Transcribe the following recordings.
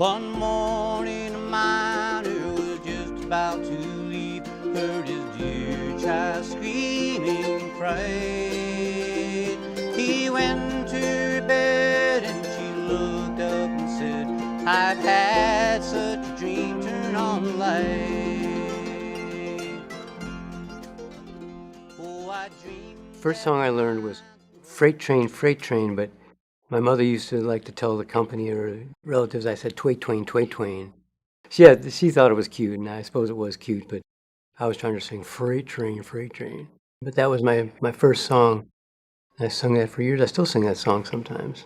One morning a miner was just about to leave, heard his dear child screaming and cried. He went to bed and she looked up and said, I've had such a dream, turn on the light. Oh, I dreamed. First song I learned was Freight Train, but my mother used to like to tell the company or relatives I said Twait Twain, Twait Twain. She thought it was cute, and I suppose it was cute, but I was trying to sing Freight Train. But that was my first song. I sung that for years. I still sing that song sometimes.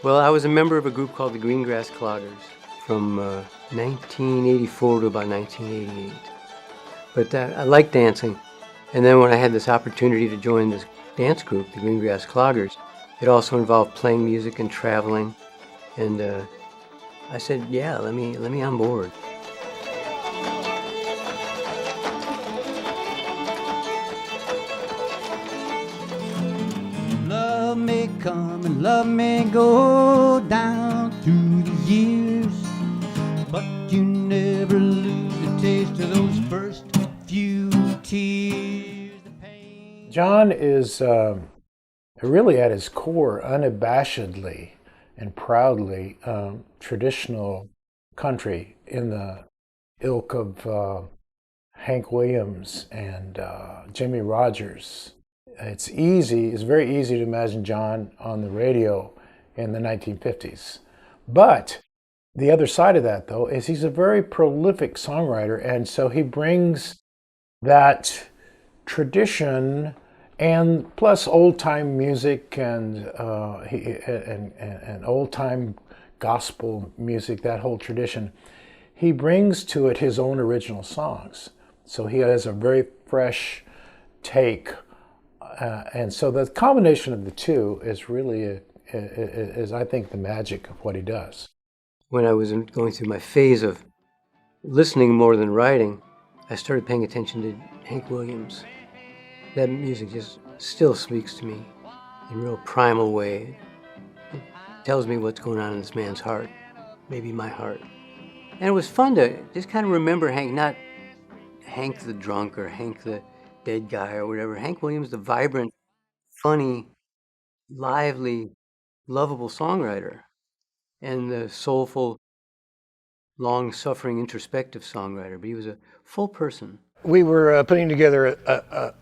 Well, I was a member of a group called the Greengrass Cloggers from 1984 to about 1988. But I liked dancing. And then when I had this opportunity to join this dance group, the Greengrass Cloggers, it also involved playing music and traveling. And I said, yeah, let me on board. Love may come and love may go down through the years, but you never lose the taste of those first few tears. John is really at his core unabashedly and proudly traditional country in the ilk of Hank Williams and Jimmie Rodgers. It's very easy to imagine John on the radio in the 1950s. But the other side of that, though, is he's a very prolific songwriter, and so he brings that tradition and plus old-time music and old-time gospel music, that whole tradition. He brings to it his own original songs. So he has a very fresh take. And so the combination of the two is really, is I think, the magic of what he does. When I was going through my phase of listening more than writing, I started paying attention to Hank Williams. That music just still speaks to me in a real primal way. It tells me what's going on in this man's heart, maybe my heart. And it was fun to just kind of remember Hank, not Hank the drunk or Hank the dead guy or whatever. Hank Williams, the vibrant, funny, lively, lovable songwriter, and the soulful, long-suffering, introspective songwriter. But he was a full person. We were putting together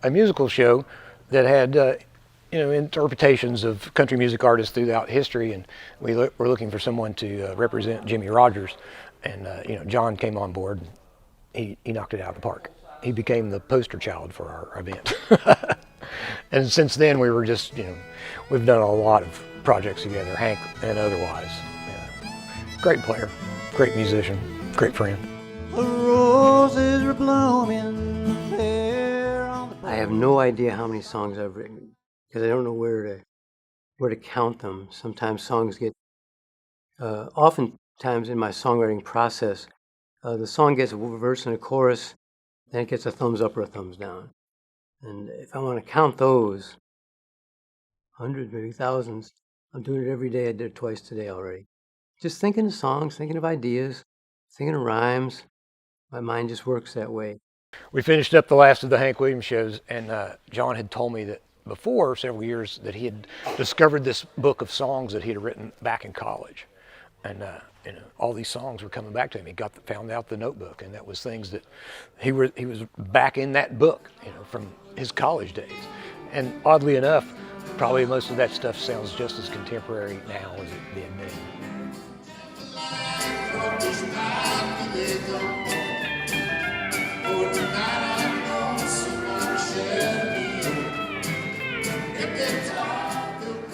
a musical show that had interpretations of country music artists throughout history, and we were looking for someone to represent Jimmie Rodgers, and John came on board. He knocked it out of the park. He became the poster child for our event. And since then we were just, we've done a lot of projects together, Hank and otherwise. Great player, great musician, great friend. The roses were blooming there on the... I have no idea how many songs I've written because I don't know where to count them. Sometimes songs get, oftentimes in my songwriting process, the song gets a verse and a chorus, then it gets a thumbs up or a thumbs down. And if I want to count those, hundreds, maybe thousands, I'm doing it every day. I did it twice today already. Just thinking of songs, thinking of ideas, thinking of rhymes. My mind just works that way. We finished up the last of the Hank Williams shows, and John had told me that before several years that he had discovered this book of songs that he had written back in college. And all these songs were coming back to him. He found out the notebook, and that was things that he was back in that book, from his college days. And oddly enough, probably most of that stuff sounds just as contemporary now as it did then.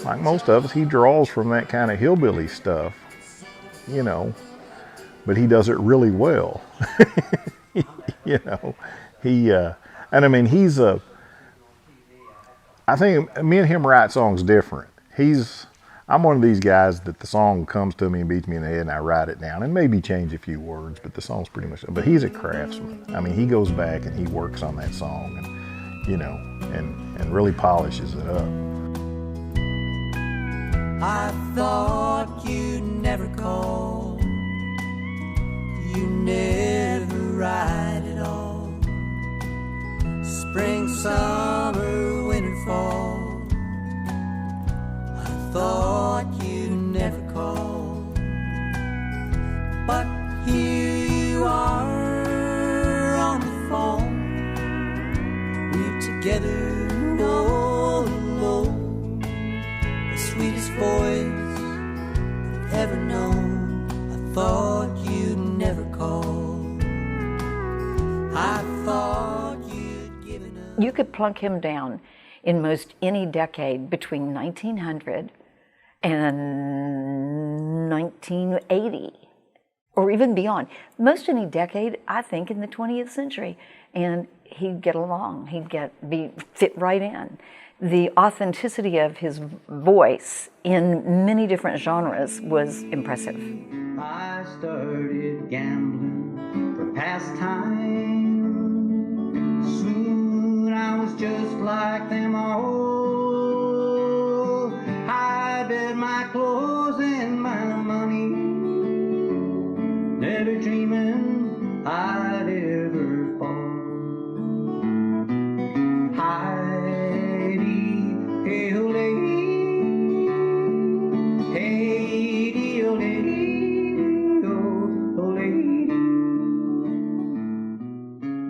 Like most of us, he draws from that kind of hillbilly stuff, but he does it really well. And I mean, I think me and him write songs different. I'm one of these guys that the song comes to me and beats me in the head and I write it down and maybe change a few words, but the song's pretty much, but he's a craftsman. I mean, he goes back and he works on that song and really polishes it up. I thought you'd never call, you never ride at all. Spring, summer, winter, fall, I thought you'd never call. But here you are on the phone, we're together all alone. The sweetest voice I've ever known, I thought you'd never call. I thought you'd given up. You could plunk him down in most any decade between 1900 and 1980, or even beyond. Most any decade, I think, in the 20th century. And he'd get along, fit right in. The authenticity of his voice in many different genres was impressive. I started gambling for pastime. Soon I was just like them all. I bet my clothes and my money, never dreaming I'd ever fall.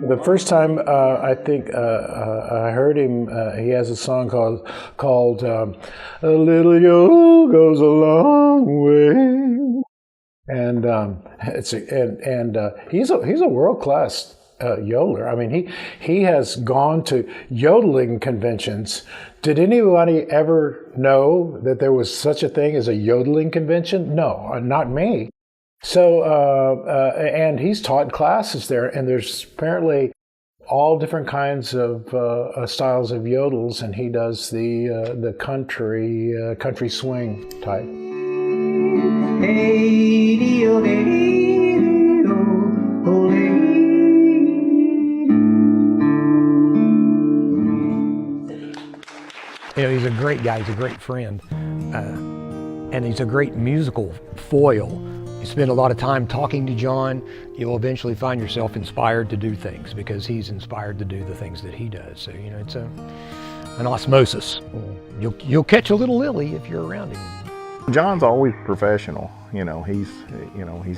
The first time I think I heard him, he has a song called "A Little Yo Goes a Long Way," and he's a world-class yodeler. I mean, he has gone to yodeling conventions. Did anybody ever know that there was such a thing as a yodeling convention? No, not me. So, and he's taught classes there, and there's apparently all different kinds of styles of yodels, and he does the country swing type. You know, he's a great guy, he's a great friend, and he's a great musical foil. You spend a lot of time talking to John, you'll eventually find yourself inspired to do things because he's inspired to do the things that he does. So, you know, it's an osmosis. You'll catch a little Lilly if you're around him. John's always professional. You know, he's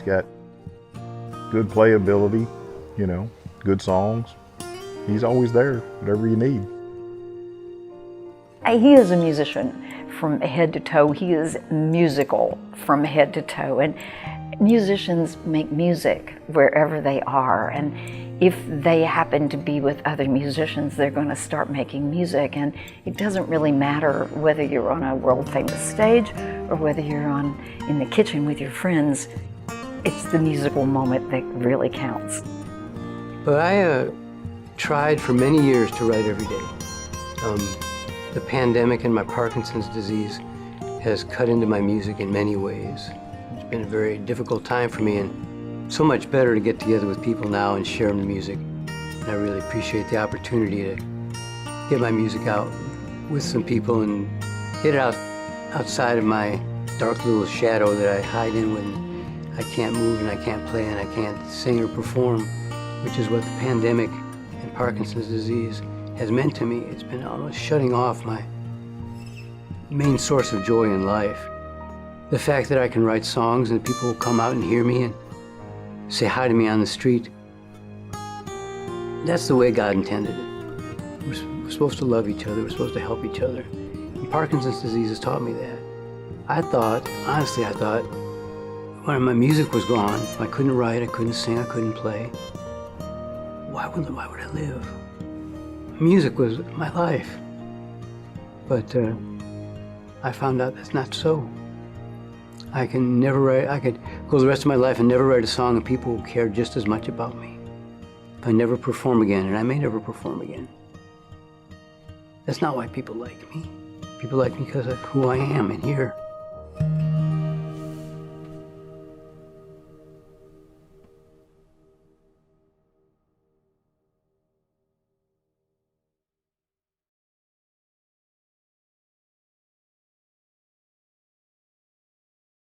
got good playability, you know, good songs. He's always there, whatever you need. He is a musician from head to toe. He is musical from head to toe. And musicians make music wherever they are. And if they happen to be with other musicians, they're going to start making music. And it doesn't really matter whether you're on a world-famous stage or whether you're in the kitchen with your friends. It's the musical moment that really counts. But I tried for many years to write every day. The pandemic and my Parkinson's disease has cut into my music in many ways. It's been a very difficult time for me, and so much better to get together with people now and share the music. And I really appreciate the opportunity to get my music out with some people and get it outside of my dark little shadow that I hide in when I can't move and I can't play and I can't sing or perform, which is what the pandemic and Parkinson's disease has meant to me. It's been almost shutting off my main source of joy in life. The fact that I can write songs and people will come out and hear me and say hi to me on the street, that's the way God intended it. We're supposed to love each other, we're supposed to help each other. And Parkinson's disease has taught me that. Honestly, I thought, when my music was gone, I couldn't write, I couldn't sing, I couldn't play, why would I live? Music was my life. But I found out that's not so. I could go the rest of my life and never write a song and people will care just as much about me. If I never perform again, and I may never perform again. That's not why people like me. People like me because of who I am in here.